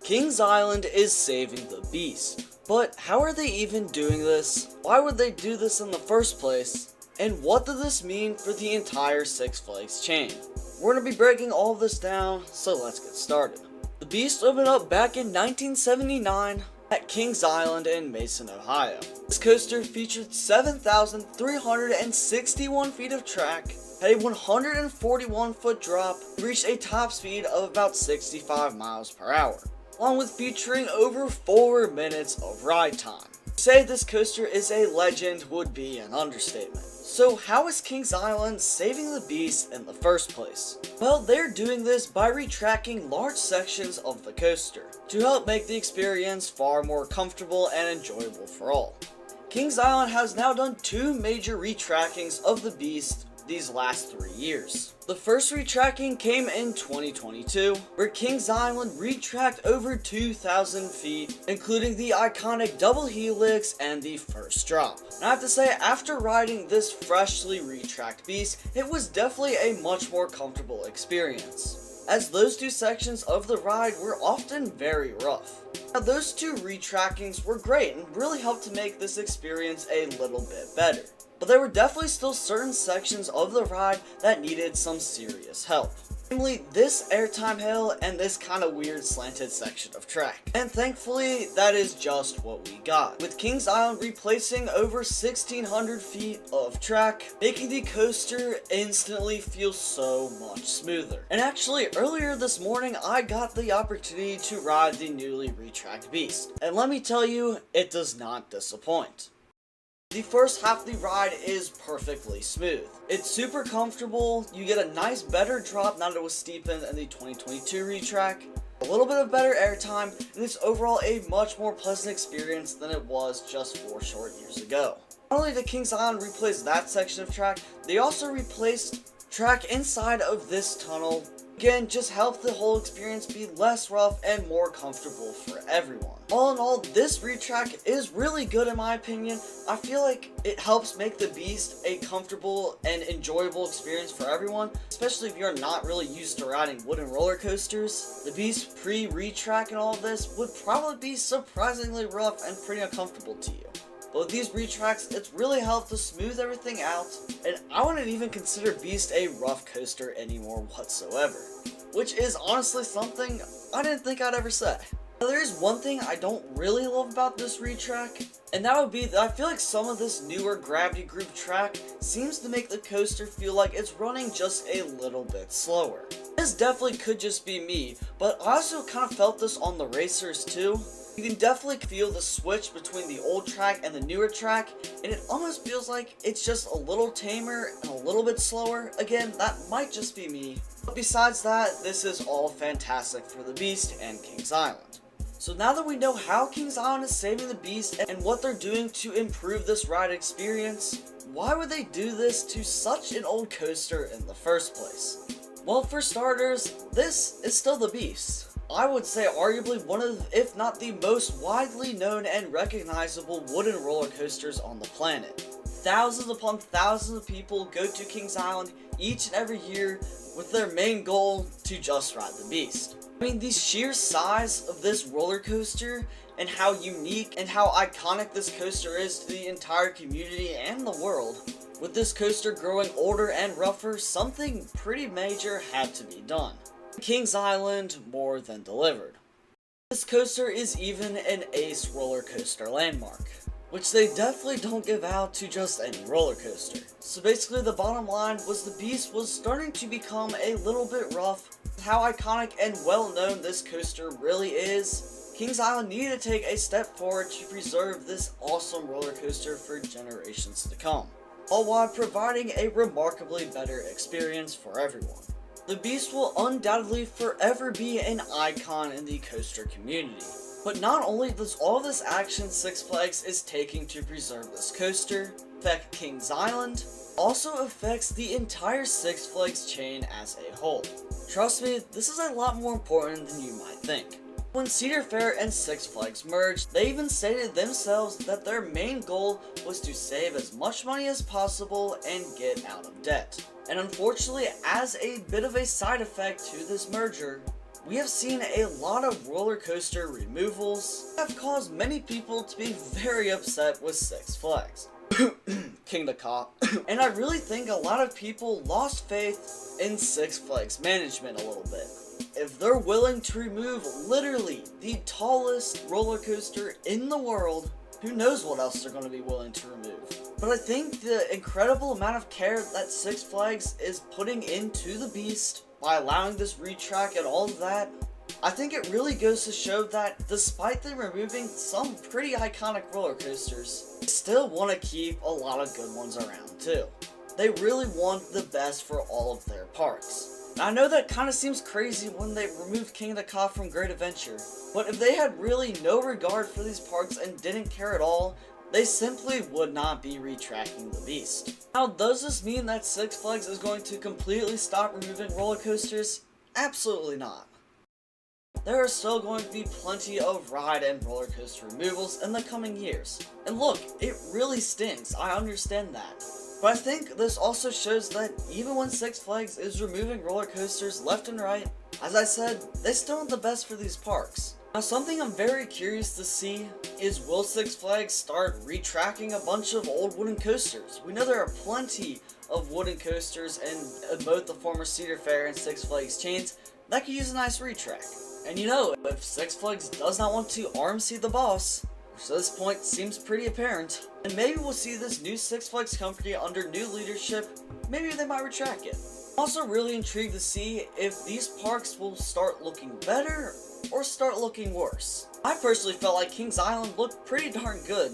Kings Island is saving the beast. But how are they even doing this? Why would they do this in the first place? And what does this mean for the entire Six Flags chain? We're going to be breaking all of this down, so let's get started. The beast opened up back in 1979 at Kings Island in Mason, Ohio. This coaster featured 7,361 feet of track, had a 141-foot drop, and reached a top speed of about 65 miles per hour, along with featuring over 4 minutes of ride time. To say this coaster is a legend would be an understatement. So how is Kings Island saving the beast in the first place? Well, they're doing this by retracking large sections of the coaster to help make the experience far more comfortable and enjoyable for all. Kings Island has now done 2 major retrackings of the beast these last 3 years. The first retracking came in 2022, where Kings Island retracked over 2,000 feet, including the iconic double helix and the first drop. And I have to say, after riding this freshly retracked beast, it was definitely a much more comfortable experience, as those 2 sections of the ride were often very rough. Now, those 2 retrackings were great and really helped to make this experience a little bit better. But there were definitely still certain sections of the ride that needed some serious help. Namely, this airtime hill and this kind of weird slanted section of track. And thankfully, that is just what we got, with Kings Island replacing over 1,600 feet of track, making the coaster instantly feel so much smoother. And actually, earlier this morning, I got the opportunity to ride the newly retracked beast. And let me tell you, it does not disappoint. The first half of the ride is perfectly smooth. It's super comfortable, you get a nice better drop now that it was steepened in the 2022 retrack, a little bit of better airtime, and it's overall a much more pleasant experience than it was just 4 short years ago. Not only did Kings Island replace that section of track, they also replaced track inside of this tunnel. Again, just help the whole experience be less rough and more comfortable for everyone. All in all, this retrack is really good in my opinion. I feel like it helps make the beast a comfortable and enjoyable experience for everyone, especially if you're not really used to riding wooden roller coasters. The beast pre-retrack and all of this would probably be surprisingly rough and pretty uncomfortable to you. But with these retracks, it's really helped to smooth everything out, and I wouldn't even consider Beast a rough coaster anymore whatsoever, which is honestly something I didn't think I'd ever say. Now, there is one thing I don't really love about this retrack, and that would be that I feel like some of this newer gravity group track seems to make the coaster feel like it's running just a little bit slower. This definitely could just be me, but I also kind of felt this on the racers too. You can definitely feel the switch between the old track and the newer track, and it almost feels like it's just a little tamer and a little bit slower. Again, that might just be me. But besides that, this is all fantastic for the Beast and Kings Island. So now that we know how Kings Island is saving the Beast and what they're doing to improve this ride experience, why would they do this to such an old coaster in the first place? Well, for starters, this is still the Beast. I would say arguably one of, if not the most widely known and recognizable wooden roller coasters on the planet. Thousands upon thousands of people go to Kings Island each and every year with their main goal to just ride the Beast. I mean, the sheer size of this roller coaster and how unique and how iconic this coaster is to the entire community and the world. With this coaster growing older and rougher, something pretty major had to be done. Kings Island more than delivered. This coaster is even an ace roller coaster landmark, which they definitely don't give out to just any roller coaster. So basically the bottom line was the Beast was starting to become a little bit rough. With how iconic and well known this coaster really is, Kings Island needed to take a step forward to preserve this awesome roller coaster for generations to come, all while providing a remarkably better experience for everyone. The Beast will undoubtedly forever be an icon in the coaster community. But not only does all this action Six Flags is taking to preserve this coaster affect Kings Island, also affects the entire Six Flags chain as a whole. Trust me, this is a lot more important than you might think. When Cedar Fair and Six Flags merged, they even stated themselves that their main goal was to save as much money as possible and get out of debt. And unfortunately, as a bit of a side effect to this merger, we have seen a lot of roller coaster removals that have caused many people to be very upset with Six Flags. King the Cop. And I really think a lot of people lost faith in Six Flags management a little bit. If they're willing to remove literally the tallest roller coaster in the world, who knows what else they're going to be willing to remove. But I think the incredible amount of care that Six Flags is putting into the beast by allowing this retrack and all of that, I think it really goes to show that despite them removing some pretty iconic roller coasters, they still want to keep a lot of good ones around too. They really want the best for all of their parks. Now, I know that kind of seems crazy when they removed King of the Cop from Great Adventure, but if they had really no regard for these parks and didn't care at all, they simply would not be retracking the beast. Now, does this mean that Six Flags is going to completely stop removing roller coasters? Absolutely not. There are still going to be plenty of ride and roller coaster removals in the coming years. And look, it really stinks, I understand that. But I think this also shows that even when Six Flags is removing roller coasters left and right, as I said, they still want the best for these parks. Now, something I'm very curious to see is, will Six Flags start retracking a bunch of old wooden coasters? We know there are plenty of wooden coasters in both the former Cedar Fair and Six Flags chains that could use a nice retrack. And you know, if Six Flags does not want to RMC the boss, which at this point seems pretty apparent, and maybe we'll see this new Six Flags company under new leadership, maybe they might retract it. I'm also really intrigued to see if these parks will start looking better or start looking worse. I personally felt like Kings Island looked pretty darn good.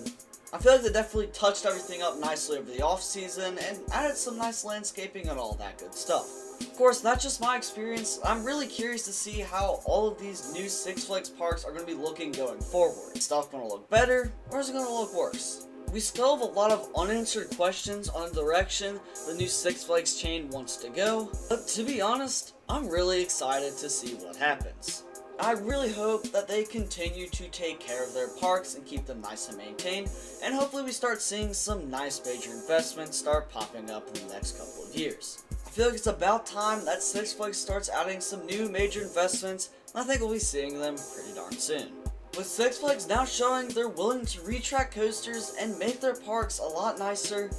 I feel like they definitely touched everything up nicely over the off season and added some nice landscaping and all that good stuff. Of course, not just my experience, I'm really curious to see how all of these new Six Flags parks are going to be looking going forward. Is stuff going to look better, or is it going to look worse? We still have a lot of unanswered questions on the direction the new Six Flags chain wants to go, but to be honest, I'm really excited to see what happens. I really hope that they continue to take care of their parks and keep them nice and maintained, and hopefully we start seeing some nice major investments start popping up in the next couple of years. I feel like it's about time that Six Flags starts adding some new major investments, and I think we'll be seeing them pretty darn soon. With Six Flags now showing they're willing to retrack coasters and make their parks a lot nicer,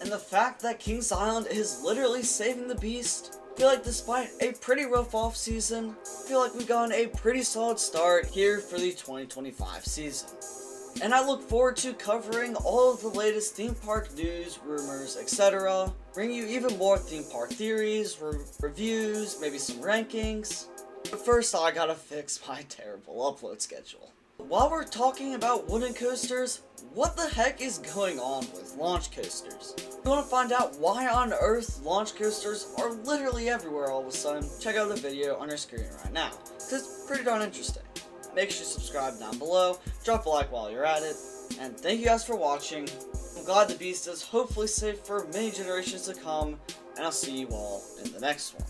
and the fact that Kings Island is literally saving the beast, I feel like despite a pretty rough off season, I feel like we've gotten a pretty solid start here for the 2025 season. And I look forward to covering all of the latest theme park news, rumors, etc. Bring you even more theme park theories, reviews, maybe some rankings. But first I gotta fix my terrible upload schedule. While we're talking about wooden coasters, what the heck is going on with launch coasters? If you want to find out why on earth launch coasters are literally everywhere all of a sudden, check out the video on your screen right now, because it's pretty darn interesting. Make sure you subscribe down below, drop a like while you're at it, and thank you guys for watching. I'm glad the beast is hopefully safe for many generations to come, and I'll see you all in the next one.